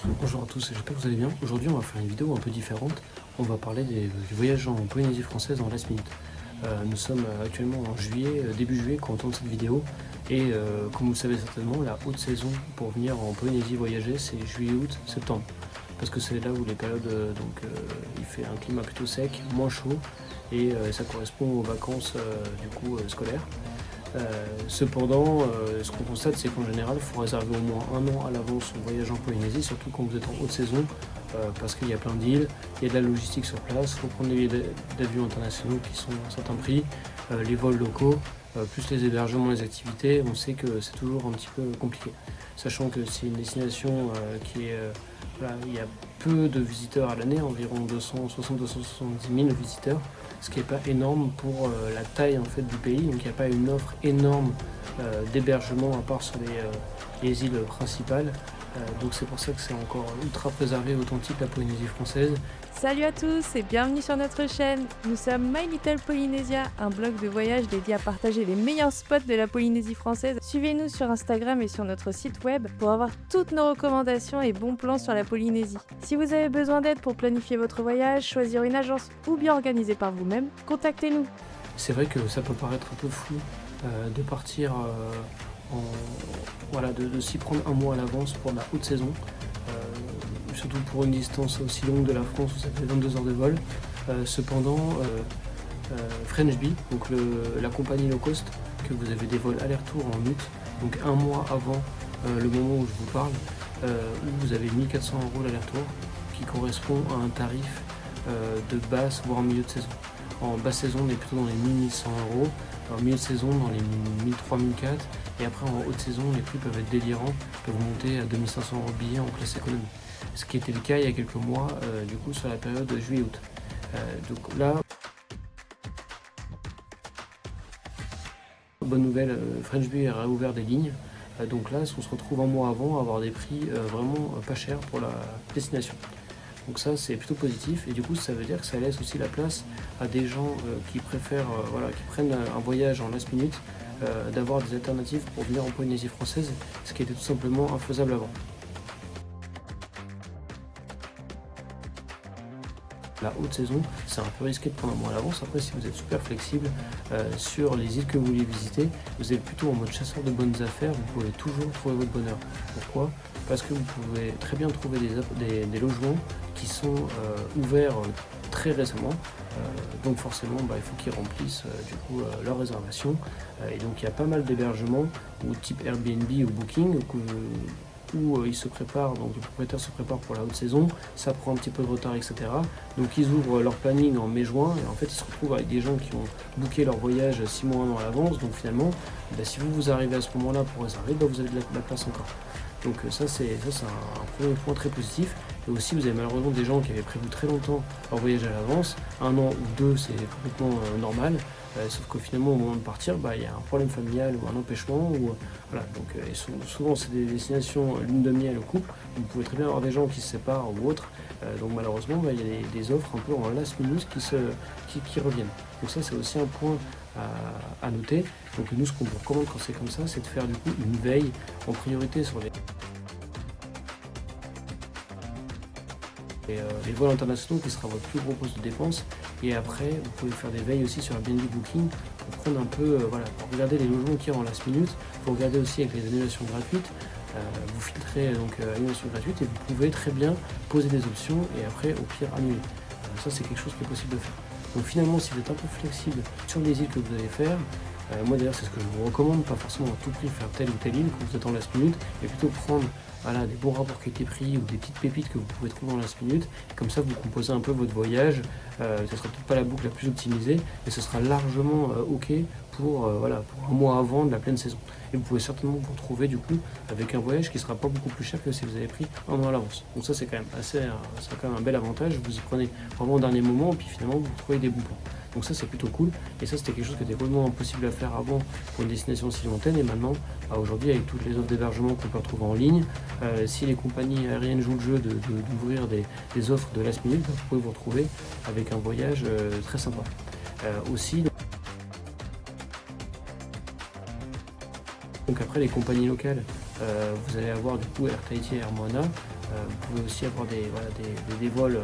Bonjour à tous, j'espère que vous allez bien. Aujourd'hui, on va faire une vidéo un peu différente. On va parler du voyage en Polynésie française en last minute. Nous sommes actuellement en juillet, début juillet, quand on tourne cette vidéo. Et comme vous le savez certainement, la haute saison pour venir en Polynésie voyager, c'est juillet, août, septembre. Parce que c'est là où les périodes, il fait un climat plutôt sec, moins chaud, et ça correspond aux vacances scolaires. Cependant, ce qu'on constate, c'est qu'en général, il faut réserver au moins un an à l'avance son voyage en Polynésie, surtout quand vous êtes en haute saison, parce qu'il y a plein d'îles, il y a de la logistique sur place, il faut prendre les billets d'avion internationaux qui sont à un certain prix, les vols locaux, plus les hébergements, les activités, on sait que c'est toujours un petit peu compliqué. Sachant que c'est une destination il y a peu de visiteurs à l'année, environ 260-270 000 visiteurs, ce qui n'est pas énorme pour la taille en fait du pays, donc il n'y a pas une offre énorme d'hébergement à part sur les îles principales. Donc c'est pour ça que c'est encore ultra préservé, authentique la Polynésie française. Salut à tous et bienvenue sur notre chaîne. Nous sommes My Little Polynesia, un blog de voyage dédié à partager les meilleurs spots de la Polynésie française. Suivez-nous sur Instagram et sur notre site web pour avoir toutes nos recommandations et bons plans sur la Polynésie. Si vous avez besoin d'aide pour planifier votre voyage, choisir une agence ou bien organiser par vous-même, contactez-nous. C'est vrai que ça peut paraître un peu flou de partir de s'y prendre un mois à l'avance pour la haute saison. Surtout pour une distance aussi longue de la France où ça fait 22 heures de vol. Cependant, French Bee, donc la compagnie low cost, que vous avez des vols aller-retour en août, donc un mois avant le moment où je vous parle, où vous avez 1 400 € l'aller-retour, qui correspond à un tarif de basse, voire en milieu de saison. En basse saison, on est plutôt dans les 1 100 €, en milieu de saison, dans les 1 300, 1 400, et après en haute saison, les prix peuvent être délirants, peuvent monter à 2 500 € billet en classe économie. Ce qui était le cas il y a quelques mois, sur la période juillet-août. Donc là, bonne nouvelle, French Bee a réouvert des lignes. Donc là, on se retrouve un mois avant à avoir des prix vraiment pas chers pour la destination. Donc ça, c'est plutôt positif, et du coup ça veut dire que ça laisse aussi la place à des gens qui préfèrent, qui prennent un voyage en last minute, d'avoir des alternatives pour venir en Polynésie française, ce qui était tout simplement infaisable avant. La haute saison, c'est un peu risqué de prendre un mois à l'avance. Après, si vous êtes super flexible sur les îles que vous voulez visiter, vous êtes plutôt en mode chasseur de bonnes affaires, vous pouvez toujours trouver votre bonheur. Pourquoi ? Parce que vous pouvez très bien trouver des logements qui sont ouverts très récemment. Donc forcément, il faut qu'ils remplissent leur réservation. Et donc il y a pas mal d'hébergements, ou type Airbnb ou Booking, où ils se préparent, donc les propriétaires se préparent pour la haute saison, ça prend un petit peu de retard, etc. Donc ils ouvrent leur planning en mai-juin, et en fait ils se retrouvent avec des gens qui ont booké leur voyage 6 mois, 1 an à l'avance. Donc finalement, si vous arrivez à ce moment-là pour réserver, vous avez de la place encore. Donc ça c'est un premier point très positif. Et aussi, vous avez malheureusement des gens qui avaient prévu très longtemps leur voyage à l'avance, 1 an ou 2, c'est complètement normal. Sauf que finalement, au moment de partir, il y a un problème familial ou un empêchement. Souvent, c'est des destinations lune de miel au couple. Vous pouvez très bien avoir des gens qui se séparent ou autres. Donc malheureusement, il y a des offres un peu en last minute qui reviennent. Donc ça, c'est aussi un point à noter. Donc nous, ce qu'on vous recommande quand c'est comme ça, c'est de faire du coup une veille en priorité sur les vols internationaux, qui sera votre plus gros poste de dépense. Et après, vous pouvez faire des veilles aussi sur Airbnb Booking pour prendre un peu, pour regarder les logements qu'il y a en last minute. Pour regarder aussi avec les annulations gratuites. Vous filtrez donc annulation gratuite, et vous pouvez très bien poser des options et après au pire annuler. Ça, c'est quelque chose qui est possible de faire. Donc finalement, si vous êtes un peu flexible sur les îles que vous allez faire, moi d'ailleurs c'est ce que je vous recommande, pas forcément à tout prix faire telle ou telle île quand vous êtes en last minute, mais plutôt prendre des bons rapports qualité-prix ou des petites pépites que vous pouvez trouver en last minute. Comme ça, vous composez un peu votre voyage. Ce ne sera peut-être pas la boucle la plus optimisée, mais ce sera largement OK pour un mois avant de la pleine saison. Et vous pouvez certainement vous retrouver du coup avec un voyage qui sera pas beaucoup plus cher que si vous avez pris un an à l'avance. Donc ça, c'est quand même un bel avantage. Vous y prenez vraiment au dernier moment, et puis finalement vous trouvez des bons plans. Donc ça, c'est plutôt cool. Et ça, c'était quelque chose qui était complètement impossible à faire avant pour une destination si lointaine. Et maintenant, aujourd'hui, avec toutes les offres d'hébergement qu'on peut retrouver en ligne, si les compagnies aériennes jouent le jeu d'ouvrir des offres de last minute, vous pouvez vous retrouver avec un voyage très sympa. Donc après les compagnies locales, vous allez avoir du coup Air Tahiti et Air Moana. Vous pouvez aussi avoir des vols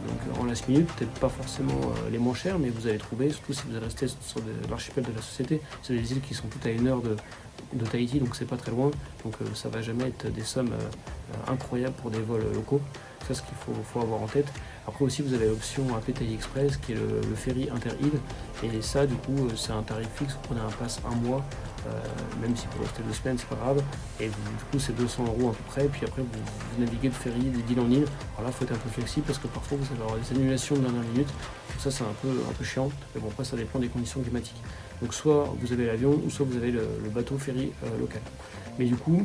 donc en last minute, peut-être pas forcément les moins chers, mais vous allez trouver, surtout si vous êtes resté sur l'archipel de la Société, c'est des îles qui sont toutes à 1 heure de Tahiti, donc c'est pas très loin, donc ça va jamais être des sommes incroyables pour des vols locaux. Ça, ce qu'il faut avoir en tête. Après aussi, vous avez l'option Apetei Express qui est le ferry inter-île, et ça du coup c'est un tarif fixe, vous prenez un pass 1 mois, même si vous restez 2 semaines c'est pas grave, et du coup c'est 200 € à peu près, et puis après vous naviguez de ferry d'île en île. Alors là il faut être un peu flexible parce que parfois vous allez avoir des annulations de dernière minute, donc ça c'est un peu chiant, mais bon après ça dépend des conditions climatiques. Donc soit vous avez l'avion, ou soit vous avez le bateau ferry local. Mais du coup,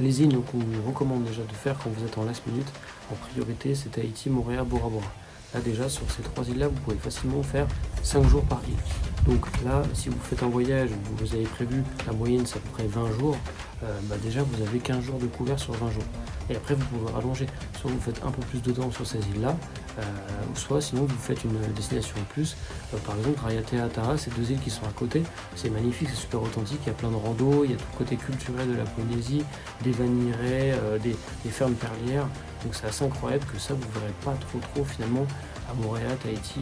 les îles qu'on vous recommande déjà de faire quand vous êtes en last minute, en priorité, c'est Tahiti, Moorea, Bora Bora. Là déjà, sur ces 3 îles-là, vous pouvez facilement faire 5 jours par île. Donc là, si vous faites un voyage, vous avez prévu, la moyenne c'est à peu près 20 jours, déjà vous avez 15 jours de couvert sur 20 jours. Et après vous pouvez rallonger, soit vous faites un peu plus de temps sur ces îles-là, ou soit sinon vous faites une destination en plus. Par exemple, Raiatea, Tara, c'est 2 îles qui sont à côté, c'est magnifique, c'est super authentique, il y a plein de randos, il y a tout le côté culturel de la Polynésie, des vaniraies, des fermes perlières, donc c'est assez incroyable que ça vous ne verrez pas trop finalement à Moorea, Tahiti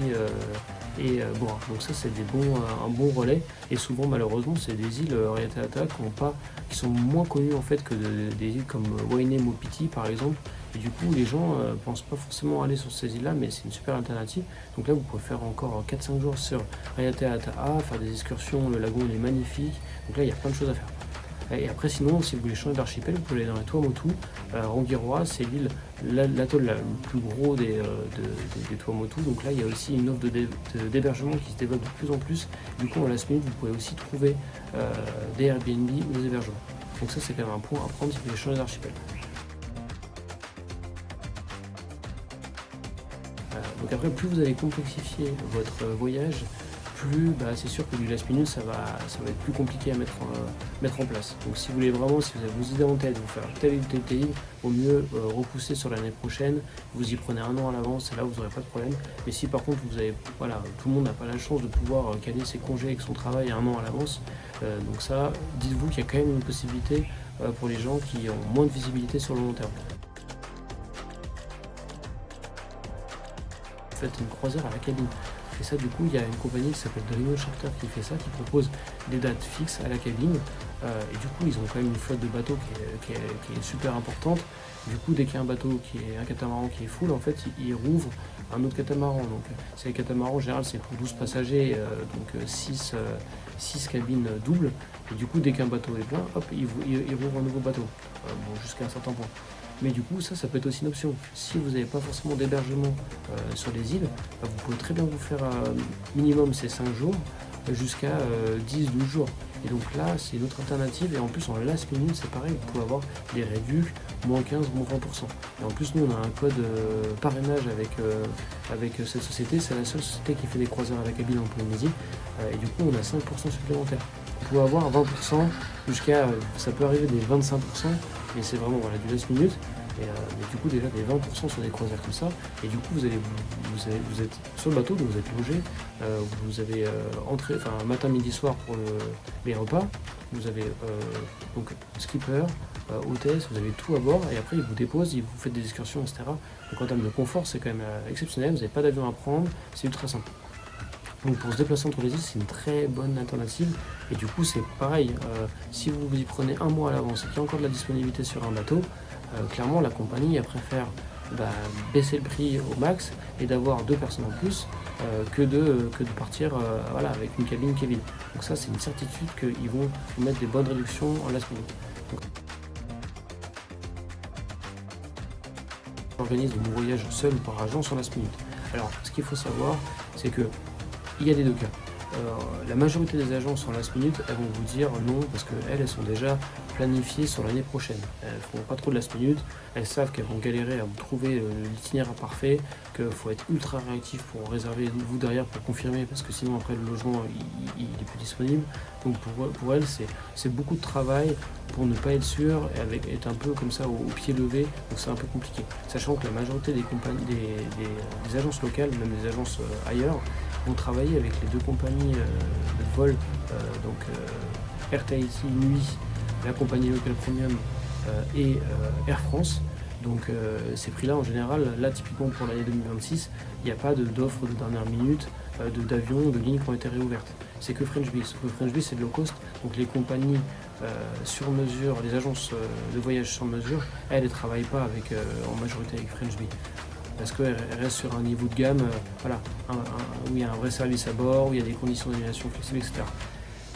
et Bora. Donc ça c'est un bon relais, et souvent malheureusement c'est des îles Raiatea qui sont moins connues en fait que des îles comme Wainé, Mopiti par exemple, et du coup les gens pensent pas forcément aller sur ces îles là, mais c'est une super alternative. Donc là vous pouvez faire encore 4-5 jours sur Raiatea, faire des excursions, le lagon il est magnifique, donc là il y a plein de choses à faire. Et après sinon, si vous voulez changer d'archipel, vous pouvez aller dans les Tuamotu. Rongiroa, c'est l'atoll le plus gros des Tuamotu. Donc là, il y a aussi une offre d'hébergement qui se développe de plus en plus. Du coup, en last minute, vous pouvez aussi trouver des Airbnb ou des hébergements. Donc ça, c'est quand même un point à prendre si vous voulez changer d'archipel. Donc après, plus vous allez complexifier votre voyage, plus c'est sûr que du last minute ça va être plus compliqué à mettre en place. Donc si vous voulez vraiment, si vous avez vos idées en tête, vous faire telle ou telle île, vaut mieux repousser sur l'année prochaine, vous y prenez 1 an à l'avance et là vous n'aurez pas de problème. Mais si par contre vous avez, tout le monde n'a pas la chance de pouvoir caler ses congés avec son travail 1 an à l'avance, donc ça, dites-vous qu'il y a quand même une possibilité pour les gens qui ont moins de visibilité sur le long terme. Faites une croisière à la cabine. Et ça, du coup, il y a une compagnie qui s'appelle Dolino Charter qui fait ça, qui propose des dates fixes à la cabine. Et du coup, ils ont quand même une flotte de bateaux qui est super importante. Du coup, dès qu'il y a un bateau un catamaran qui est full, en fait, ils rouvrent un autre catamaran. Donc, c'est les catamarans, en général, c'est pour 12 passagers, donc 6 cabines doubles. Et du coup, dès qu'un bateau est plein, hop, ils rouvrent un nouveau bateau, jusqu'à un certain point. Mais du coup, ça peut être aussi une option. Si vous n'avez pas forcément d'hébergement sur les îles, vous pouvez très bien vous faire minimum ces 5 jours jusqu'à 10-12 jours. Et donc là, c'est une autre alternative. Et en plus, en last minute, c'est pareil, vous pouvez avoir des réducs, moins 15, moins 20%. Et en plus, nous, on a un code parrainage avec cette société. C'est la seule société qui fait des croisières à la cabine en Polynésie. Et du coup, on a 5% supplémentaires. Vous pouvez avoir 20% jusqu'à, ça peut arriver des 25%, mais c'est vraiment du last minute. Mais du coup, déjà des 20% sur des croisières comme ça. Et du coup, vous êtes sur le bateau, donc vous êtes logé. Vous avez entrée, matin, midi, soir pour les repas. Vous avez donc skipper, hôtesse, vous avez tout à bord. Et après, ils vous déposent, ils vous faites des excursions, etc. Donc en termes de confort, c'est quand même exceptionnel. Vous n'avez pas d'avion à prendre, c'est ultra simple. Donc pour se déplacer entre les îles, c'est une très bonne alternative. Et du coup, c'est pareil, si vous y prenez 1 mois à l'avance et qu'il y a encore de la disponibilité sur un bateau, clairement la compagnie elle préfère baisser le prix au max et d'avoir 2 personnes en plus que de partir avec une cabine qui est vide. Donc ça, c'est une certitude qu'ils vont vous mettre des bonnes réductions en last minute. J'organise de mon voyage seul ou par agence en last minute. Alors, ce qu'il faut savoir, c'est que il y a des 2 cas. La majorité des agences en last minute, elles vont vous dire non parce qu'elles sont déjà planifiées sur l'année prochaine. Elles ne font pas trop de last minute, elles savent qu'elles vont galérer à vous trouver l'itinéraire parfait, qu'il faut être ultra réactif pour réserver vous derrière pour confirmer parce que sinon après le logement il est plus disponible. Donc pour elles c'est beaucoup de travail pour ne pas être sûr et être un peu comme ça au pied levé, donc c'est un peu compliqué. Sachant que la majorité des compagnies, des agences locales, même des agences ailleurs, vont travailler avec les 2 compagnies de vol, donc Air Tahiti Nuit, la compagnie Local Premium et Air France. Donc ces prix-là, en général, là typiquement pour l'année 2026, il n'y a pas d'offres de dernière minute, d'avions, de lignes qui ont été réouvertes. C'est que French Bee. Sauf que French Bee, c'est de low cost, donc les compagnies sur mesure, les agences de voyage sur mesure, elles ne travaillent pas avec, en majorité avec French Bee. Parce qu'elles restent sur un niveau de gamme voilà, où il y a un vrai service à bord, où il y a des conditions d'annulation flexibles, etc.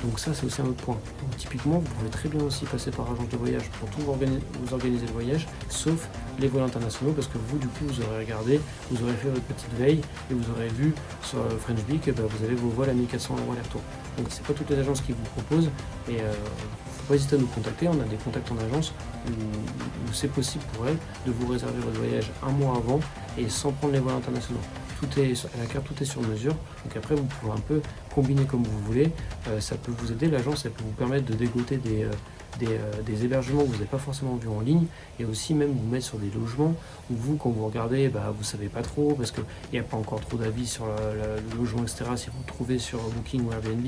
Donc ça, c'est aussi un autre point. Donc, typiquement, vous pouvez très bien aussi passer par agence de voyage pour tout vous organiser le voyage, sauf les vols internationaux, parce que vous, du coup, vous aurez regardé, vous aurez fait votre petite veille, et vous aurez vu sur French Bee que vous avez vos vols à 1 400 € aller-retour. Donc c'est pas toutes les agences qui vous proposent, et faut pas hésiter à nous contacter. On a des contacts en agence où c'est possible pour elles de vous réserver votre voyage un mois avant et sans prendre les vols internationaux. Tout est à la carte, tout est sur mesure. Donc après, vous pouvez un peu combiner comme vous voulez. Ça peut vous aider, l'agence, elle peut vous permettre de dégoter des hébergements que vous n'avez pas forcément vus en ligne, et aussi même vous mettre sur des logements où vous, quand vous regardez, vous savez pas trop, parce qu'il n'y a pas encore trop d'avis sur le logement, etc. Si vous le trouvez sur Booking ou Airbnb,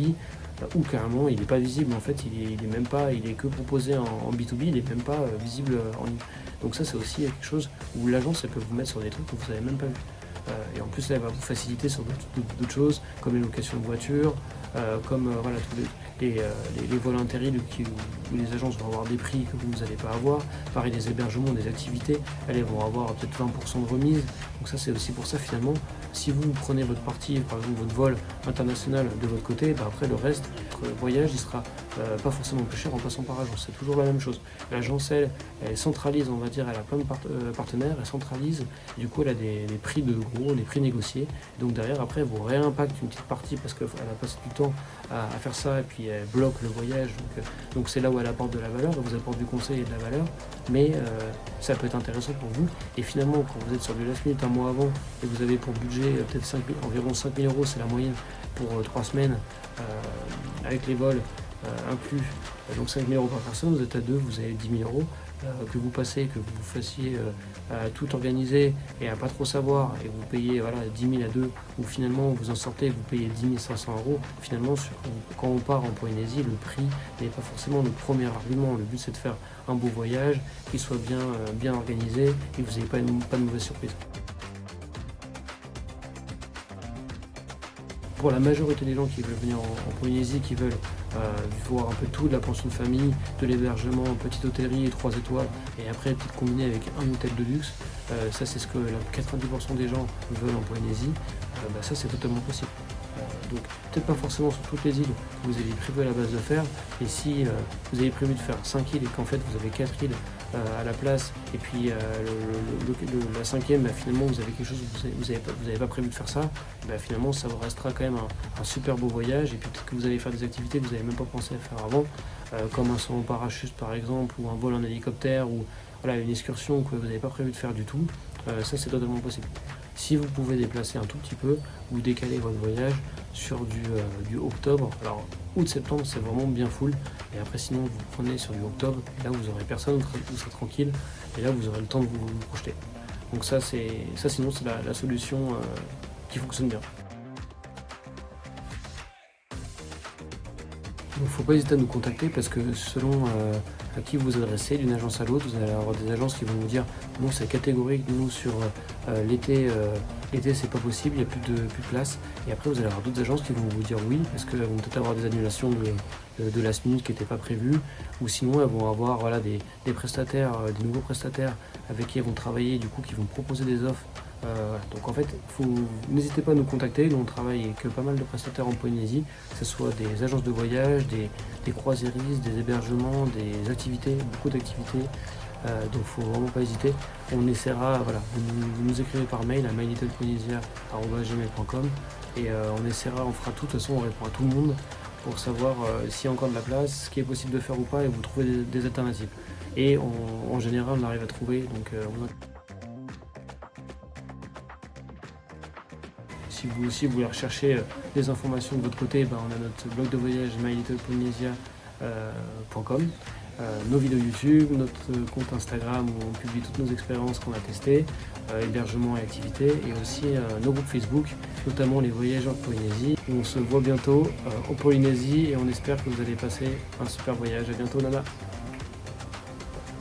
ou carrément il n'est pas visible, en fait il est même pas, il est que proposé en B2B, il n'est même pas visible en ligne. Donc ça, c'est aussi quelque chose où l'agence, elle peut vous mettre sur des trucs que vous n'avez même pas vu. Et en plus, là, elle va vous faciliter sur d'autres choses, comme les locations de voitures, comme voilà, tous les vols intérieurs où les agences vont avoir des prix que vous n'allez pas avoir. Pareil, les hébergements, des activités, elles vont avoir peut-être 20% de remise. Donc ça, c'est aussi pour ça, finalement, si vous prenez votre partie, par exemple votre vol international de votre côté, après le reste, votre voyage, il sera pas forcément plus cher en passant par agence. C'est toujours la même chose. L'agence, elle centralise, on va dire, elle a plein de partenaires, elle centralise, et du coup, elle a des prix de gros, des prix négociés. Donc derrière, après, elle vous réimpacte une petite partie parce qu'elle a passé du temps à faire ça, et puis elle bloque le voyage. Donc c'est là où elle apporte de la valeur, elle vous apporte du conseil et de la valeur, mais ça peut être intéressant pour vous. Et finalement, quand vous êtes sur du last minute un mois avant, et vous avez pour budget peut-être environ 5 000 €, c'est la moyenne pour 3 semaines, avec les vols inclus, donc 5 000 € par personne, vous êtes à 2, vous avez 10 000 €, que vous passez, que vous fassiez tout organiser et à pas trop savoir, et vous payez 10 000 à 2, ou finalement vous en sortez, vous payez 10 500 €, finalement quand on part en Polynésie, le prix n'est pas forcément le premier argument. Le but, c'est de faire un beau voyage, qui soit bien organisé, et que vous n'ayez pas de mauvaise surprise. Pour la majorité des gens qui veulent venir en Polynésie, qui veulent voir un peu tout, de la pension de famille, de l'hébergement, petite hôtellerie, 3 étoiles, et après peut-être combiné avec un hôtel de luxe, ça c'est ce que 90% des gens veulent en Polynésie, ça c'est totalement possible. Donc peut-être pas forcément sur toutes les îles que vous avez prévu à la base de faire, et si vous avez prévu de faire 5 îles et qu'en fait vous avez 4 îles à la place, et puis la cinquième, finalement vous avez quelque chose, vous avez pas prévu de faire ça, finalement ça vous restera quand même un super beau voyage, et puis peut-être que vous allez faire des activités que vous n'avez même pas pensé à faire avant, comme un saut en parachute par exemple, ou un vol en hélicoptère, ou une excursion que vous n'avez pas prévu de faire du tout. Ça c'est totalement possible. Si vous pouvez déplacer un tout petit peu, ou décaler votre voyage sur du octobre, alors août-septembre c'est vraiment bien full, et après sinon vous prenez sur du octobre, et là vous aurez personne, vous serez tranquille, et là vous aurez le temps de vous projeter. Donc ça sinon c'est la solution qui fonctionne bien. Il ne faut pas hésiter à nous contacter, parce que selon à qui vous vous adressez, d'une agence à l'autre, vous allez avoir des agences qui vont vous dire non, c'est catégorique, nous sur l'été c'est pas possible, il n'y a plus de place, et après vous allez avoir d'autres agences qui vont vous dire oui, parce qu'elles vont peut-être avoir des annulations de last minute qui n'étaient pas prévues, ou sinon elles vont avoir des prestataires, des nouveaux prestataires avec qui elles vont travailler, du coup qui vont proposer des offres. Donc en fait, n'hésitez pas à nous contacter. Nous on travaille avec pas mal de prestataires en Polynésie, que ce soit des agences de voyage, des croisiéristes, des hébergements, des activités, beaucoup d'activités. Donc il ne faut vraiment pas hésiter. On essaiera, vous nous écrivez par mail à mylittlepolynesia@gmail.com, et on fera tout, de toute façon on répond à tout le monde pour savoir s'il y a encore de la place, ce qui est possible de faire ou pas, et vous trouver des alternatives. Et en général on arrive à trouver, donc si vous aussi voulez rechercher des informations de votre côté, on a notre blog de voyage mylittlepolynesia.com. nos vidéos YouTube, notre compte Instagram où on publie toutes nos expériences qu'on a testées, hébergement et activités, et aussi nos groupes Facebook, notamment les voyages en Polynésie. On se voit bientôt en Polynésie et on espère que vous allez passer un super voyage. À bientôt Nana.